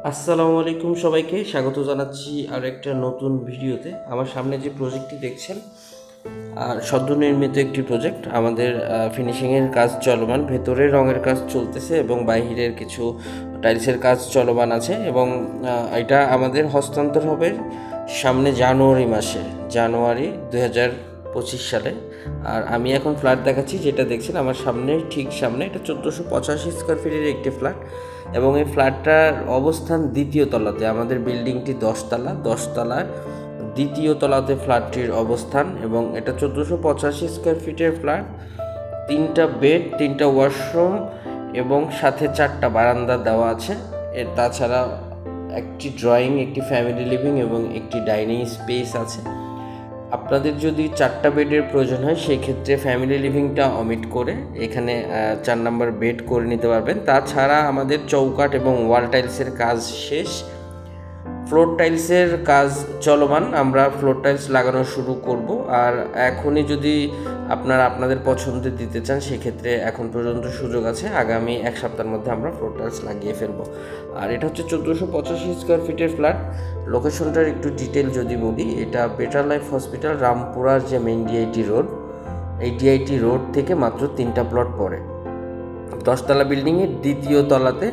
আসসালামু আলাইকুম, সবাইকে স্বাগত জানাচ্ছি আর একটা নতুন ভিডিওতে। আমার সামনে যে প্রজেক্টটি দেখছেন সদ্য নির্মিত একটি প্রজেক্ট। আমাদের ফিনিশিংয়ের কাজ চলমান, ভেতরের রঙের কাজ চলতেছে এবং বাইরের কিছু টাইলসের কাজ চলমান আছে এবং এটা আমাদের হস্তান্তর হবে সামনে জানুয়ারি মাসে, জানুয়ারি 2025 সালে। আর আমি এখন ফ্ল্যাট দেখাচ্ছি, যেটা দেখছেন আমার সামনে, ঠিক সামনে। এটা 1485 স্কোয়ার ফিটের একটি ফ্ল্যাট এবং এই ফ্ল্যাটটার অবস্থান দ্বিতীয় তলাতে। আমাদের বিল্ডিংটি 10 তলা, 10 তলার দ্বিতীয় তলাতে ফ্ল্যাটটির অবস্থান এবং এটা 1485 স্কোয়ার ফিটের ফ্ল্যাট। 3টা বেড, 3টা ওয়াশরুম এবং সাথে 4টা বারান্দা দেওয়া আছে। এর তাছাড়া একটি ড্রয়িং, একটি ফ্যামিলি লিভিং এবং একটি ডাইনিং স্পেস আছে। আপনাদের যদি 4টা বেডের প্রয়োজন হয়, সেই ক্ষেত্রে ফ্যামিলি লিভিংটা অমিট করে এখানে 4 নম্বর বেড করে নিতে পারবেন। তাছাড়া আমাদের চৌকাঠ এবং ওয়াল টাইলসের কাজ শেষ, ফ্লোর টাইলসের কাজ চলমান। আমরা ফ্লোর টাইলস লাগানো শুরু করব। আর এখনই যদি আপনারা আপনাদের পছন্দের দিতে চান, সেক্ষেত্রে এখন পর্যন্ত সুযোগ আছে। আগামী 1 সপ্তাহের মধ্যে আমরা ফ্লোর টাইলস লাগিয়ে ফেলবো। আর এটা হচ্ছে 1485 স্কোয়ার ফিটের ফ্ল্যাট। লোকেশনটার একটু ডিটেল যদি বলি, এটা বেটার লাইফ হসপিটাল, রামপুরার যে মেইন ডিআইটি রোড, এই ডিআইটি রোড থেকে মাত্র 3টা প্লট পড়ে। 10তলা বিল্ডিংয়ের দ্বিতীয় তলাতে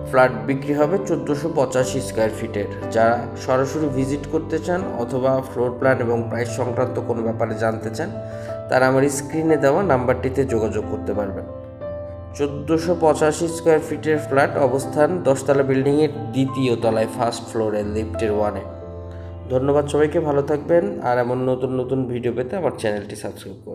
ফ্ল্যাট বিক্রি হবে 1485 স্কোয়ার ফিটের। যারা সরাসরি ভিজিট করতে চান অথবা ফ্লোর প্ল্যান এবং প্রাইস সংক্রান্ত কোনো ব্যাপারে জানতে চান, তারা আমার স্ক্রিনে দেওয়া নাম্বারটিতে যোগাযোগ করতে পারবেন। 1485 স্কোয়ার ফিটের ফ্ল্যাট, অবস্থান 10তলা বিল্ডিংয়ের দ্বিতীয় তলায়, ফার্স্ট ফ্লোরে, লিফটের 1-এ। ধন্যবাদ সবাইকে, ভালো থাকবেন। আর এমন নতুন নতুন ভিডিও পেতে আমার চ্যানেলটি সাবস্ক্রাইব করুন।